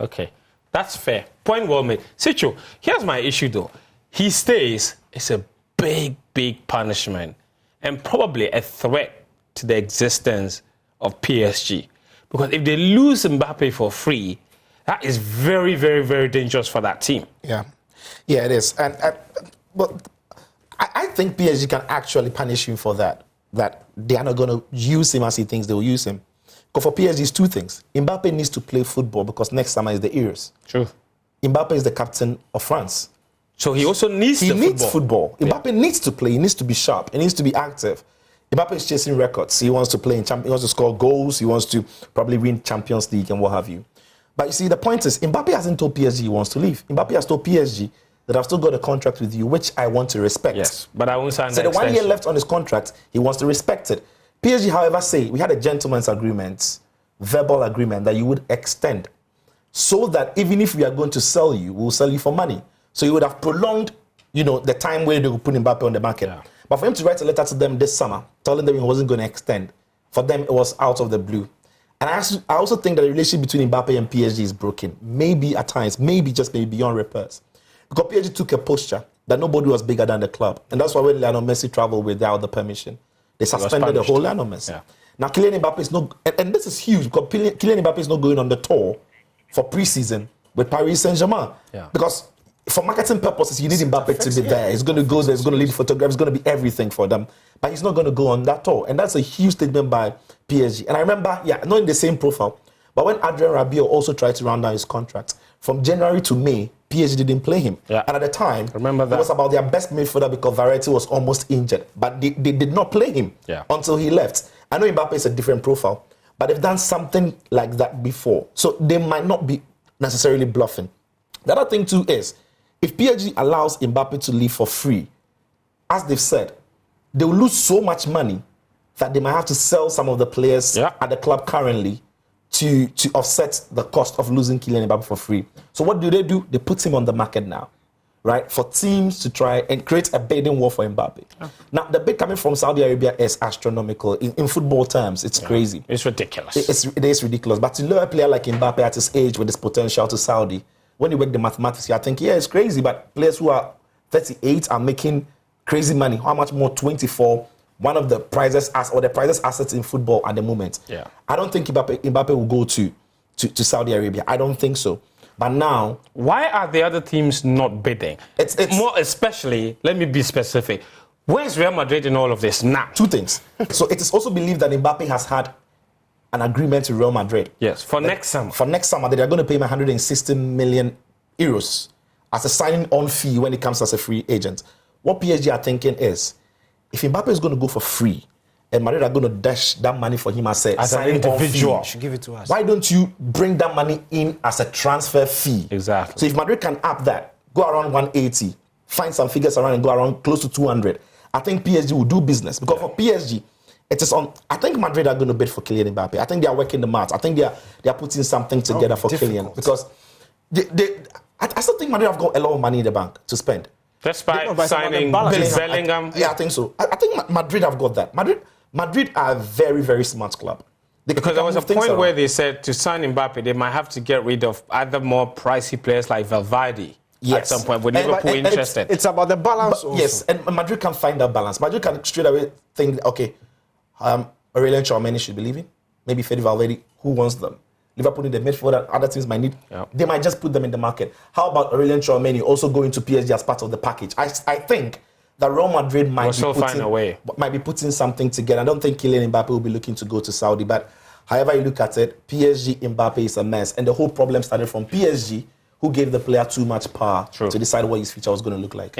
Okay, that's fair. Point well made. Sitso, here's my issue though. He stays, it's a big, big punishment and probably a threat to the existence of PSG. Because if they lose Mbappe for free, that is very, very, very dangerous for that team. Yeah, it is. But I think PSG can actually punish him for that. That they are not going to use him as he thinks they will use him. Because for PSG, it's two things. Mbappe needs to play football because next summer is the Euros. True. Mbappe is the captain of France. So he also needs football. Mbappe needs to play. He needs to be sharp. He needs to be active. Mbappe is chasing records. He wants to play in he wants to score goals. He wants to probably win Champions League and what have you. But you see, the point is, Mbappe hasn't told PSG he wants to leave. Mbappe has told PSG that I've still got a contract with you, which I want to respect. Yes, but I won't sign so the 1 year left on his contract, he wants to respect it. PSG, however, say we had a gentleman's agreement, verbal agreement that you would extend, so that even if we are going to sell you, we'll sell you for money. So you would have prolonged, the time where they would put Mbappe on the market. Yeah. But for him to write a letter to them this summer, telling them he wasn't going to extend, for them it was out of the blue. And I also think that the relationship between Mbappe and PSG is broken. Maybe at times, maybe just maybe beyond repairs. Because PSG took a posture that nobody was bigger than the club. And that's why when Lionel Messi traveled without the permission, they suspended the whole Lionel Messi. Yeah. Now, Kylian Mbappe is not, and this is huge, because Kylian Mbappe is not going on the tour for pre-season with Paris Saint-Germain. Yeah. Because for marketing purposes, you need Mbappe to be there. He's going to go there, he's going to lead photographs, it's going to be everything for them. But he's not going to go on that tour. And that's a huge statement by PSG. And I remember, not in the same profile, but when Adrien Rabiot also tried to round down his contract, from January to May, PSG didn't play him. Yeah. And at the time, remember that. It was about their best midfielder because Verratti was almost injured. But they did not play him until he left. I know Mbappe is a different profile, but they've done something like that before. So they might not be necessarily bluffing. The other thing too is, if PSG allows Mbappe to leave for free, as they've said, they will lose so much money that they might have to sell some of the players at the club currently to offset the cost of losing Kylian Mbappe for free. So what do? They put him on the market now, right? For teams to try and create a bidding war for Mbappe. Yeah. Now, the bid coming from Saudi Arabia is astronomical. In football terms, it's crazy. It's ridiculous. It is ridiculous. But to lure a player like Mbappe at his age with his potential to Saudi, when you work the mathematics, I think, it's crazy. But players who are 38 are making crazy money. How much more? 24. One of the prizes assets in football at the moment. Yeah. I don't think Mbappe will go to Saudi Arabia. I don't think so. But now, why are the other teams not bidding? It's more especially, let me be specific. Where's Real Madrid in all of this now? Two things. So it is also believed that Mbappe has had an agreement with Real Madrid. Yes, for next summer. For next summer, they are going to pay him 160 million euros as a signing-on fee when it comes as a free agent. What PSG are thinking is, if Mbappe is going to go for free, and Madrid are going to dash that money for him as an individual, should give it to us. Why don't you bring that money in as a transfer fee? Exactly. So if Madrid can up that, go around 180, find some figures around and go around close to 200, I think PSG will do business. Because for PSG, it is on. I think Madrid are going to bid for Kylian Mbappe. I think they are working the maths. I think they are putting something together for Kylian. Because I still think Madrid have got a lot of money in the bank to spend. Despite signing Bellingham. I think so. I think Madrid have got that. Madrid are a very, very smart club. Because there was a point where they said to sign Mbappe, they might have to get rid of other more pricey players like Valverde. Yes. At some point, with Liverpool interested. It's about the balance also. Yes, and Madrid can find that balance. Madrid can straight away think, okay, Aurelien Tchouameni should be leaving. Maybe Fede Valverde, who wants them? Liverpool need a midfielder, other teams might need. Yep. They might just put them in the market. How about Aurelien Tchouameni also going to PSG as part of the package? I think that Real Madrid might be putting something together. I don't think Kylian Mbappe will be looking to go to Saudi, but however you look at it, PSG Mbappe is a mess. And the whole problem started from PSG, who gave the player too much power to decide what his future was going to look like.